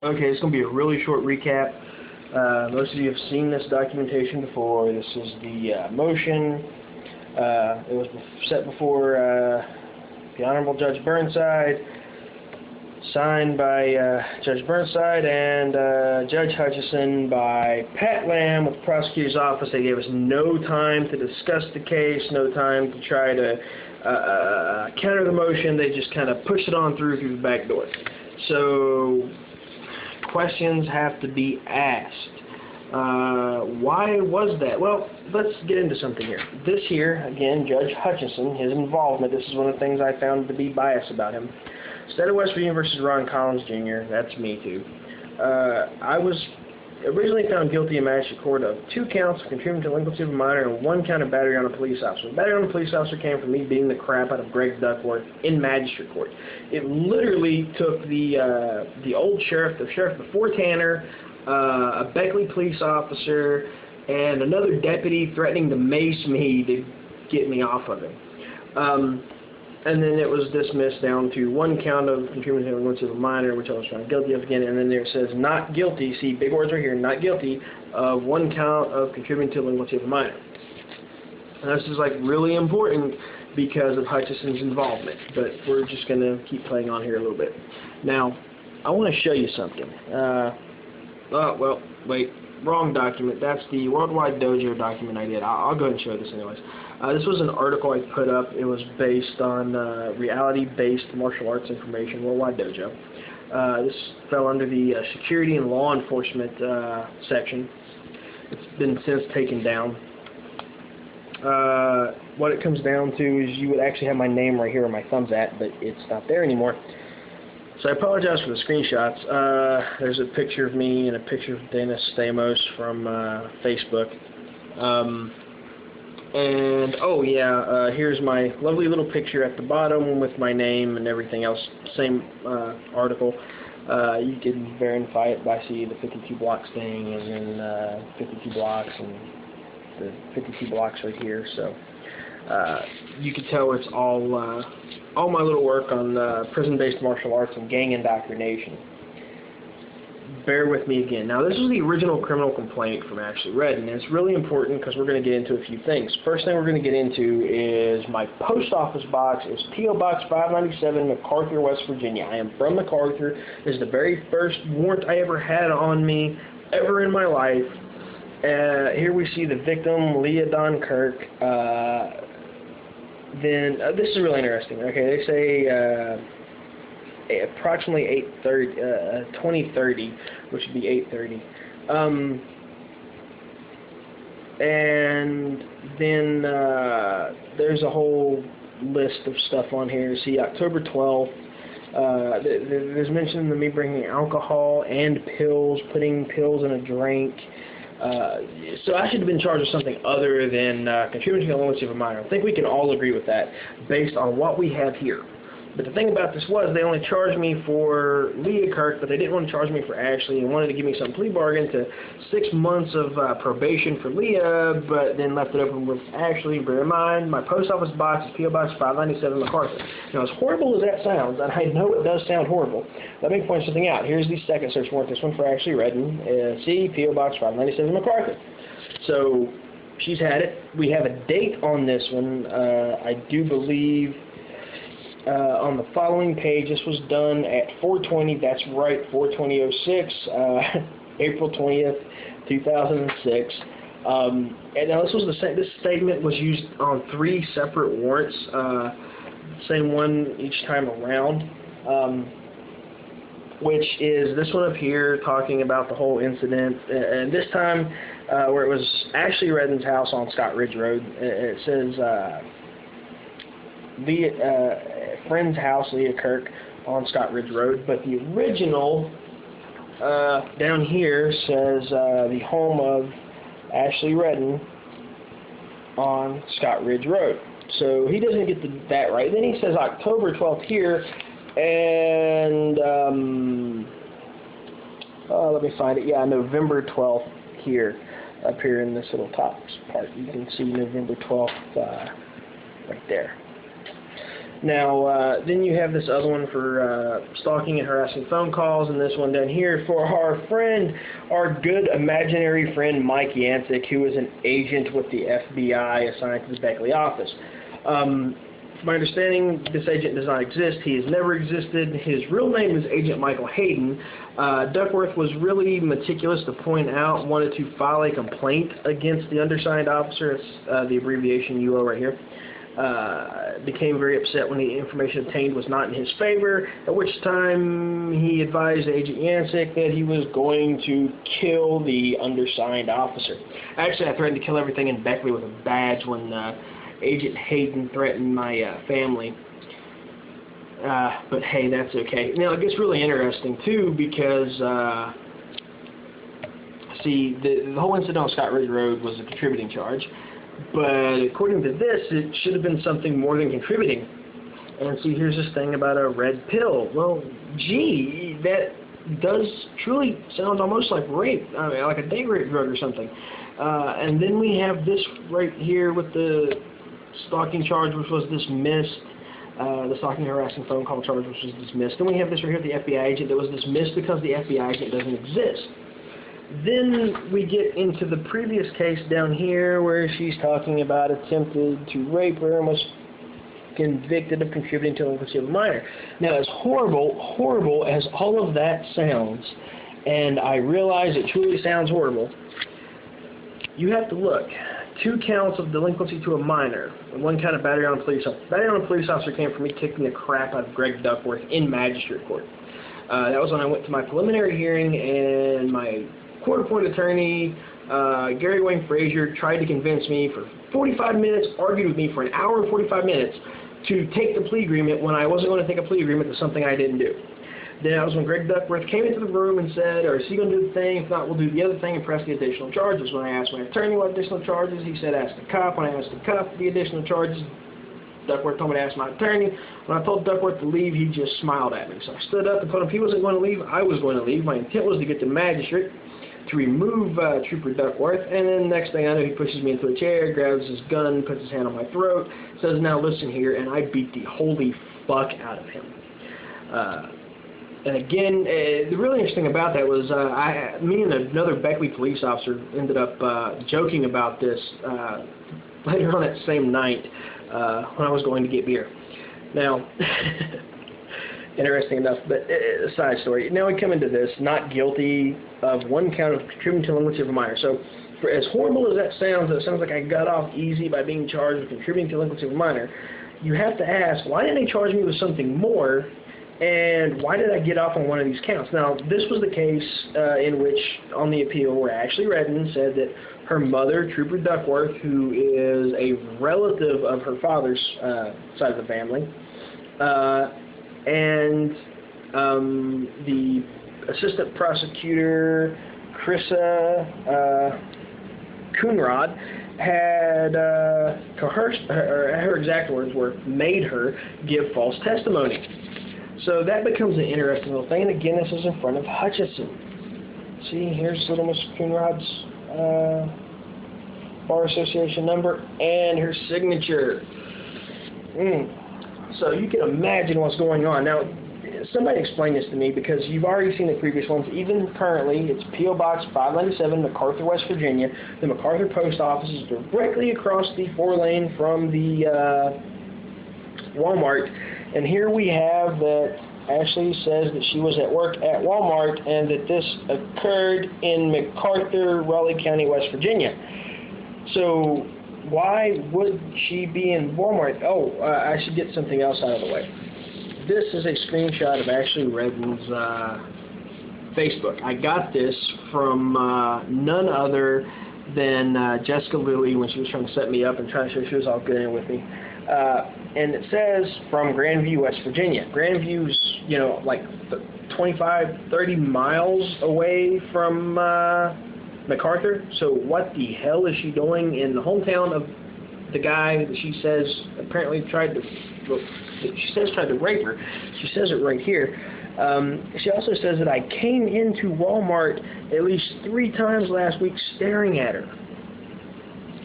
Okay, it's going to be a really short recap. Most of you have seen this documentation before. This is the motion. It was set before the Honorable Judge Burnside, signed by Judge Burnside and Judge Hutchison by Pat Lamb with the prosecutor's office. They gave us no time to discuss the case, no time to try to counter the motion. They just kind of pushed it on through the back door. So questions have to be asked. Why was that? Well, let's get into something here. This here, again, Judge Hutchison, his involvement, this is one of the things I found to be biased about him. State of West Virginia versus Ron Collins Jr., that's me too. I was originally found guilty in magistrate court of 2 counts of contributing to delinquency of a minor and 1 count of battery on a police officer. Battery on a police officer came from me beating the crap out of Greg Duckworth in magistrate court. It literally took the old sheriff, the sheriff before Tanner, a Beckley police officer, and another deputy threatening to mace me to get me off of him. And then it was dismissed down to 1 count of contributing to delinquency of a minor, which I was found guilty of again, and then there it says not guilty, see, big words right here, not guilty, of 1 count of contributing to delinquency of a minor. And this is like really important because of Hutchison's involvement, but we're just going to keep playing on here a little bit. Now, I want to show you something. Oh, well, wait, wrong document. That's the Worldwide Dojo document I did. I'll go ahead and show this anyways. This was an article I put up. It was based on reality-based martial arts information, Worldwide Dojo. This fell under the security and law enforcement section. It's been since taken down. What it comes down to is you would actually have my name right here where my thumb's at, but it's not there anymore. So I apologize for the screenshots. There's a picture of me and a picture of Dennis Stamos from Facebook. And, oh yeah, here's my lovely little picture at the bottom with my name and everything else. Same article. You can verify it by seeing the 52 blocks thing and then 52 blocks and the 52 blocks right here. So you can tell it's all my little work on prison-based martial arts and gang indoctrination. Bear with me again. Now, this is the original criminal complaint from Ashley Redden, and it's really important because we're going to get into a few things. First thing we're going to get into is my post office box. It's P.O. Box 597, MacArthur, West Virginia. I am from MacArthur. This is the very first warrant I ever had on me ever in my life. Here we see the victim, Leah Dawn Kirk. Then this is really interesting. Okay, they say approximately 2030, which would be 8:30. And then there's a whole list of stuff on here. See, October 12th. There's mention of me bringing alcohol and pills, putting pills in a drink. So I should have been charged with something other than contributing to the delinquency of a minor. I think we can all agree with that based on what we have here. But the thing about this was they only charged me for Leah Kirk, but they didn't want to charge me for Ashley and wanted to give me some plea bargain to 6 months of probation for Leah, but then left it open with Ashley. Bear in mind, my post office box is P.O. Box 597 MacArthur. Now, as horrible as that sounds, and I know it does sound horrible, let me point something out. Here's the second search warrant, this one for Ashley Redden. See, P.O. Box 597 MacArthur. So, she's had it. We have a date on this one. I do believe on the following page, this was done at 4:20, that's right, 4/20/06, April 20th, 2006. And now this was this statement was used on 3 separate warrants, same one each time around, which is this one up here talking about the whole incident, and this time where it was Ashley Redden's house on Scott Ridge Road. It says friend's house, Leah Kirk, on Scott Ridge Road, but the original down here says the home of Ashley Redden on Scott Ridge Road. So he doesn't get that right. Then he says October 12th here, and let me find it. Yeah, November 12th here, up here in this little top part. You can see November 12th right there. Now, then you have this other one for stalking and harassing phone calls, and this one down here for our friend, our good imaginary friend Mike Yancek, who is an agent with the FBI assigned to the Beckley office. From my understanding, this agent does not exist. He has never existed. His real name is Agent Michael Hayden. Duckworth was really meticulous to point out, wanted to file a complaint against the undersigned officer. It's the abbreviation UO right here. Became very upset when the information obtained was not in his favor, at which time he advised Agent Yancek that he was going to kill the undersigned officer. Actually, I threatened to kill everything in Beckley with a badge when Agent Hayden threatened my family. But hey, that's okay. Now, it gets really interesting, too, because, see, the whole incident on Scott Ridge Road was a contributing charge. But according to this, it should have been something more than contributing. And see, here's this thing about a red pill. Well, gee, that does truly sound almost like rape, I mean, like a date rape drug or something. And then we have this right here with the stalking charge, which was dismissed. The stalking harassing phone call charge, which was dismissed. Then we have this right here, the FBI agent that was dismissed because the FBI agent doesn't exist. Then we get into the previous case down here where she's talking about attempted to rape her and was convicted of contributing to delinquency of a minor. Now, as horrible as all of that sounds, and I realize it truly sounds horrible, you have to look. 2 counts of delinquency to a minor, and 1 count of battery on a police officer. Battery on a police officer came from me kicking the crap out of Greg Duckworth in magistrate court. That was when I went to my preliminary hearing, and my court-appointed attorney, Gary Wayne Frazier, tried to convince me for 45 minutes, argued with me for an hour and 45 minutes to take the plea agreement when I wasn't going to take a plea agreement to something I didn't do. Then that was when Greg Duckworth came into the room and said, is he going to do the thing? If not, we'll do the other thing and press the additional charges. When I asked my attorney what additional charges, he said, ask the cop. When I asked the cop the additional charges, Duckworth told me to ask my attorney. When I told Duckworth to leave, he just smiled at me. So I stood up and told him he wasn't going to leave, I was going to leave. My intent was to get the magistrate to remove Trooper Duckworth, and then next thing I know, he pushes me into a chair, grabs his gun, puts his hand on my throat, says, now listen here, and I beat the holy fuck out of him. And again, the really interesting about that was me and another Beckley police officer ended up joking about this later on that same night when I was going to get beer. Now, interesting enough, but side story. Now we come into this, not guilty of 1 count of contributing to delinquency of a minor. So, for as horrible as that sounds, it sounds like I got off easy by being charged with contributing to delinquency of a minor. You have to ask, why didn't they charge me with something more, and why did I get off on one of these counts? Now, this was the case in which, on the appeal, where Ashley Redden said that her mother, Trooper Duckworth, who is a relative of her father's side of the family, and the assistant prosecutor, Krissa Coonrod, had coerced her exact words were, made her give false testimony. So that becomes an interesting little thing. And again, this is in front of Hutchinson. See, here's little Miss Coonrod's Bar Association number and her signature. So you can imagine what's going on. Now, somebody explain this to me, because you've already seen the previous ones. Even currently, it's P.O. Box 597, MacArthur, West Virginia. The MacArthur Post Office is directly across the 4-lane from the Walmart. And here we have that Ashley says that she was at work at Walmart and that this occurred in MacArthur, Raleigh County, West Virginia. So why would she be in Walmart? Oh, I should get something else out of the way. This is a screenshot of Ashley Redden's Facebook. I got this from none other than Jessica Lilly when she was trying to set me up and trying to show she was all good in with me. And it says from Grandview, West Virginia. Grandview's, you know, like 25, 30 miles away from MacArthur. So what the hell is she doing in the hometown of the guy that she says apparently tried to rape her? She says it right here. She also says that I came into Walmart at least 3 times last week staring at her.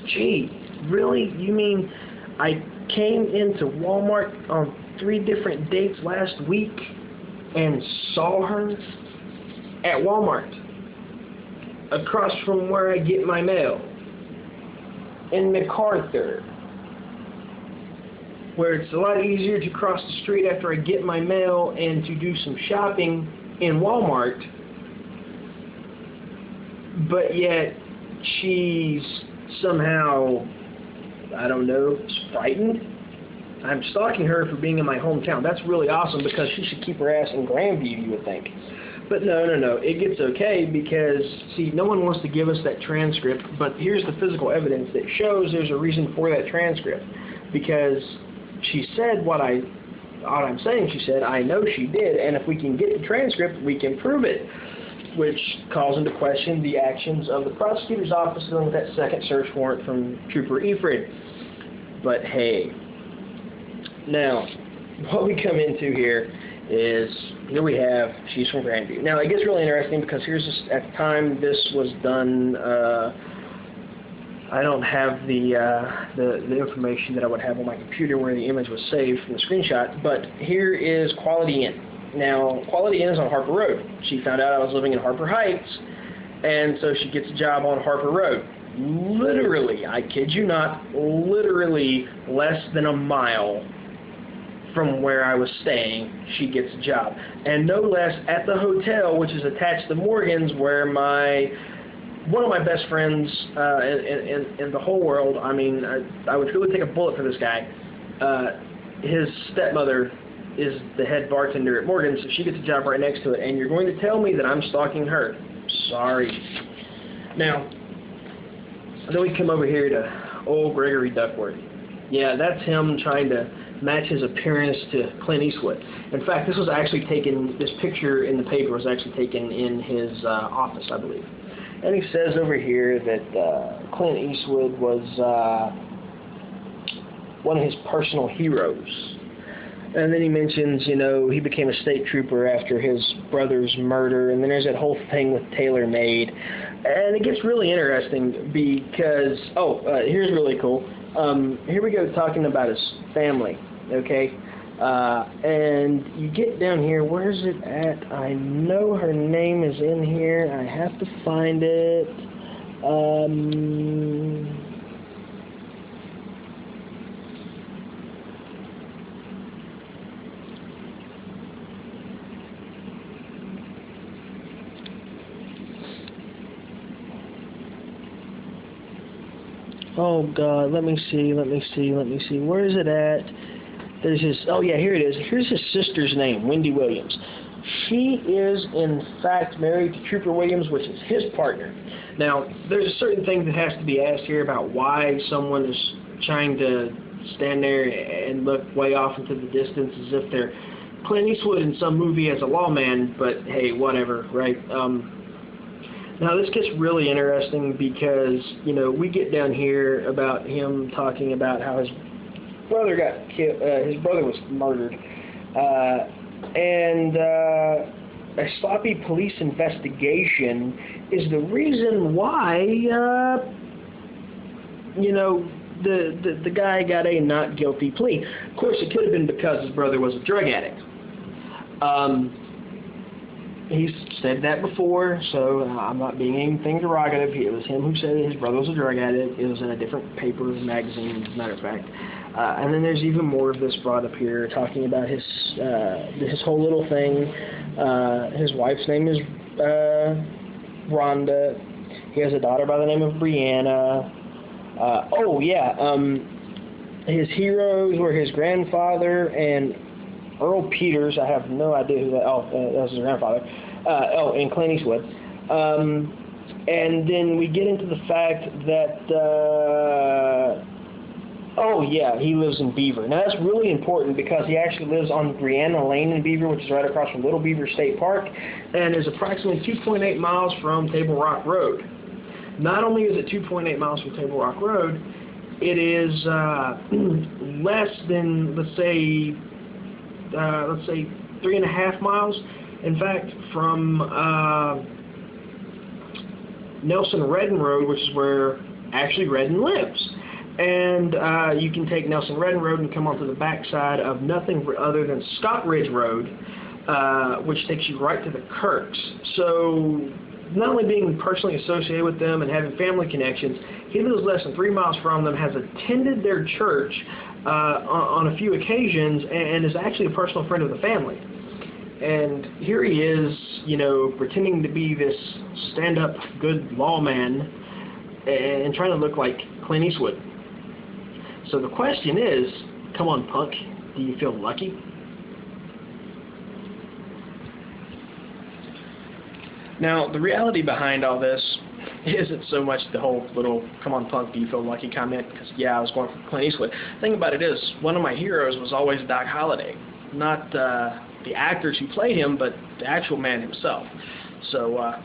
Gee, really? You mean I came into Walmart on 3 different dates last week and saw her at Walmart across from where I get my mail in MacArthur, where it's a lot easier to cross the street after I get my mail and to do some shopping in Walmart, but yet she's somehow, I don't know, frightened. I'm stalking her for being in my hometown. That's really awesome because she should keep her ass in Grandview, you would think. But no. It gets okay because, see, no one wants to give us that transcript, but here's the physical evidence that shows there's a reason for that transcript. Because she said what I'm saying she said, I know she did, and if we can get the transcript, we can prove it. Which calls into question the actions of the prosecutor's office dealing with that second search warrant from Trooper Efred. But hey, now, what we come into here is, here we have, she's from Grandview. Now, it gets really interesting because here's this, at the time this was done, I don't have the information that I would have on my computer where the image was saved from the screenshot, but here is Quality Inn. Now, Quality Inn is on Harper Road. She found out I was living in Harper Heights, and so she gets a job on Harper Road. Literally, I kid you not, literally less than a mile from where I was staying, she gets a job. And no less at the hotel, which is attached to Morgan's, where one of my best friends in the whole world, I mean, I would really take a bullet for this guy. His stepmother is the head bartender at Morgan's, so she gets a job right next to it, and you're going to tell me that I'm stalking her. Sorry. Now, then we come over here to old Gregory Duckworth. Yeah, that's him trying to match his appearance to Clint Eastwood. In fact, this picture in the paper was actually taken in his office, I believe. And he says over here that Clint Eastwood was one of his personal heroes. And then he mentions, he became a state trooper after his brother's murder. And then there's that whole thing with TaylorMade. And it gets really interesting because, here's really cool. Here we go talking about his family, okay? And you get down here, where's it at? I know her name is in here. I have to find it. Oh God, let me see. Where is it at? There's his, here it is. Here's his sister's name, Wendy Williams. She is, in fact, married to Trooper Williams, which is his partner. Now, there's a certain thing that has to be asked here about why someone is trying to stand there and look way off into the distance as if they're Clint Eastwood in some movie as a lawman, but hey, whatever, right? Now, this gets really interesting because, we get down here about him talking about how his brother got killed, his brother was murdered, and a sloppy police investigation is the reason why, the guy got a not guilty plea. Of course, it could have been because his brother was a drug addict. He's said that before, so I'm not being anything derogative. It was him who said his brother was a drug addict. It was in a different paper, magazine, as a matter of fact. And then there's even more of this brought up here, talking about his whole little thing. His wife's name is Rhonda. He has a daughter by the name of Brianna. His heroes were his grandfather and Earl Peters. I have no idea who that. That was his grandfather. And Clint Eastwood. And then we get into the fact that. He lives in Beaver. Now that's really important because he actually lives on Brianna Lane in Beaver, which is right across from Little Beaver State Park, and is approximately 2.8 miles from Table Rock Road. Not only is it 2.8 miles from Table Rock Road, it is less than, let's say 3.5 miles. In fact, from Nelson Redden Road, which is where actually Redden lives. And you can take Nelson Redden Road and come onto the backside of nothing other than Scott Ridge Road, which takes you right to the Kirks. So not only being personally associated with them and having family connections, he lives less than 3 miles from them, has attended their church on a few occasions, and is actually a personal friend of the family. And here he is, you know, pretending to be this stand-up good lawman and trying to look like Clint Eastwood. So the question is, come on, punk, do you feel lucky? Now, the reality behind all this isn't so much the whole little, come on, punk, do you feel lucky comment, because, yeah, I was going for Clint Eastwood. The thing about it is, one of my heroes was always Doc Holliday, not the actors who played him, but the actual man himself. So,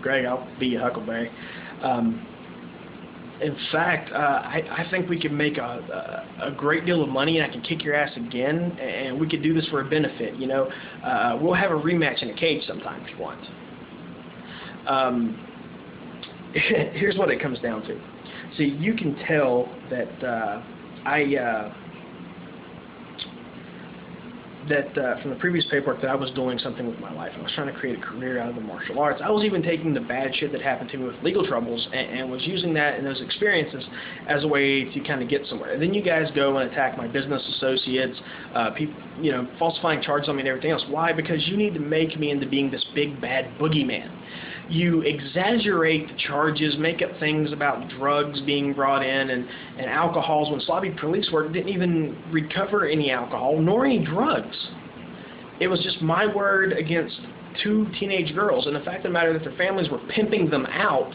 Greg, I'll be your Huckleberry. In fact, I think we could make a great deal of money, and I can kick your ass again, and we could do this for a benefit. You know, we'll have a rematch in a cage sometime if you want. Here's what it comes down to. See, you can tell that from the previous paperwork that I was doing something with my life. I was trying to create a career out of the martial arts. I was even taking the bad shit that happened to me with legal troubles and was using that and those experiences as a way to kind of get somewhere. And then you guys go and attack my business associates, people, you know, falsifying charges on me and everything else. Why? Because you need to make me into being this big bad boogeyman. You exaggerate the charges, make up things about drugs being brought in and alcohols when sloppy police work didn't even recover any alcohol nor any drugs. It was just my word against 2 teenage girls, and the fact of the matter that their families were pimping them out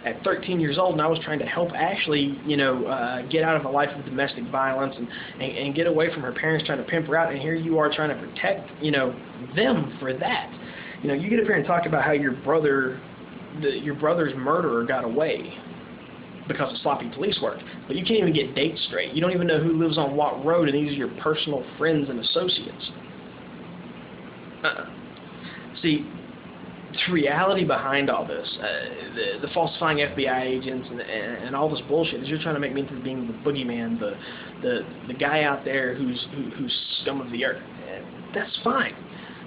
at 13 years old, and I was trying to help Ashley, you know, get out of a life of domestic violence and get away from her parents trying to pimp her out, and here you are trying to protect, you know, them for that. You know, you get up here and talk about how your brother's murderer got away because of sloppy police work, but you can't even get dates straight. You don't even know who lives on what road, and these are your personal friends and associates. See, the reality behind all this, the falsifying FBI agents and all this bullshit, is you're trying to make me into being the boogeyman, the guy out there who's scum of the earth. And that's fine.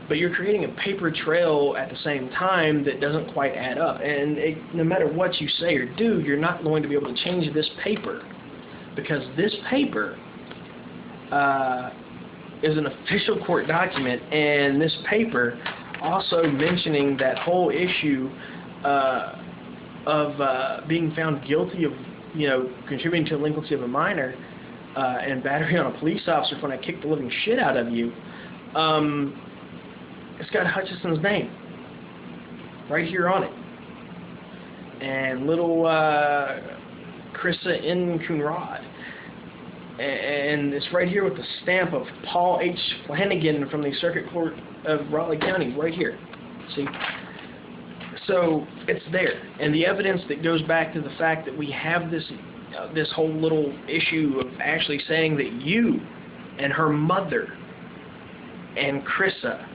But you're creating a paper trail at the same time that doesn't quite add up. And no matter what you say or do, you're not going to be able to change this paper, because this paper is an official court document, and this paper also mentioning that whole issue of being found guilty of, you know, contributing to delinquency of a minor and battery on a police officer when I kicked the living shit out of you. It's got Hutchison's name right here on it, and little Krissa N. Coonrod, and it's right here with the stamp of Paul H. Flanagan from the Circuit Court of Raleigh County, right here. See, so it's there, and the evidence that goes back to the fact that we have this whole little issue of Ashley saying that you and her mother and Krissa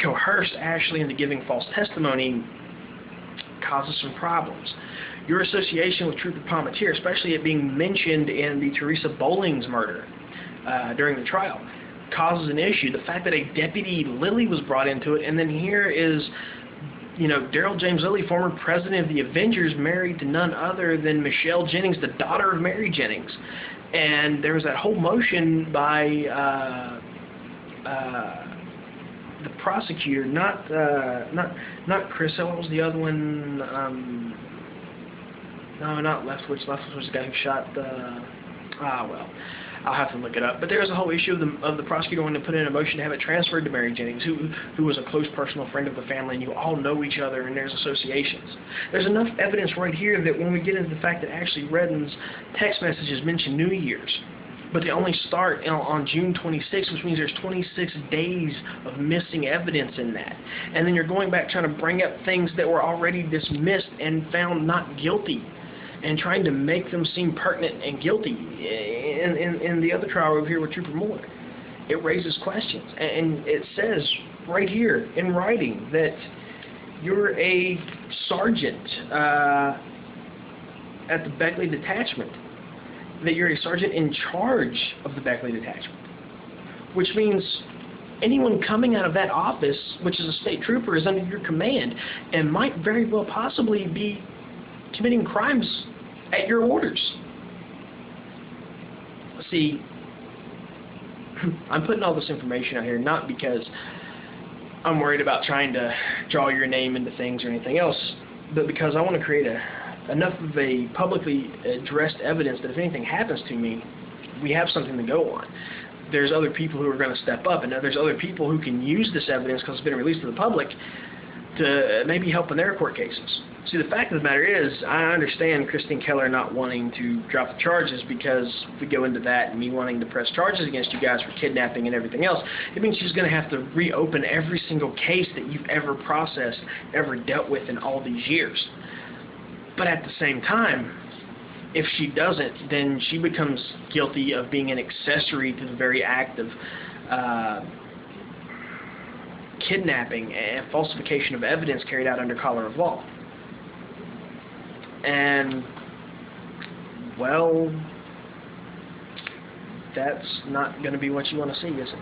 coerced Ashley into giving false testimony causes some problems. Your association with Trooper Palmatier, especially it being mentioned in the Teresa Bowling's murder during the trial, causes an issue. The fact that a Deputy Lilly was brought into it, and then here is, you know, Daryl James Lilly, former president of the Avengers, married to none other than Michelle Jennings, the daughter of Mary Jennings. And there was that whole motion by the prosecutor, not Chris. What was the other one? No, not Leftwich. Leftwich was the guy who shot. Well, I'll have to look it up. But there was a whole issue of the prosecutor wanting to put in a motion to have it transferred to Mary Jennings, who was a close personal friend of the family, and you all know each other, and there's associations. There's enough evidence right here that when we get into the fact that Ashley Redden's text messages mention New Year's, but they only start on June 26th, which means there's 26 days of missing evidence in that. And then you're going back trying to bring up things that were already dismissed and found not guilty, and trying to make them seem pertinent and guilty. In the other trial over here with Trooper Mueller, it raises questions. And it says right here in writing that you're a sergeant at the Beckley Detachment, that you're a sergeant in charge of the Beckley Detachment, which means anyone coming out of that office, which is a state trooper, is under your command and might very well possibly be committing crimes at your orders. See, I'm putting all this information out here not because I'm worried about trying to draw your name into things or anything else, but because I want to create enough of a publicly addressed evidence that if anything happens to me, we have something to go on. There's other people who are going to step up, and there's other people who can use this evidence because it's been released to the public to maybe help in their court cases. See, the fact of the matter is, I understand Christine Keller not wanting to drop the charges, because if we go into that and me wanting to press charges against you guys for kidnapping and everything else, it means she's going to have to reopen every single case that you've ever processed, ever dealt with in all these years. But at the same time, if she doesn't, then she becomes guilty of being an accessory to the very act of kidnapping and falsification of evidence carried out under color of law. And, well, that's not going to be what you want to see, is it?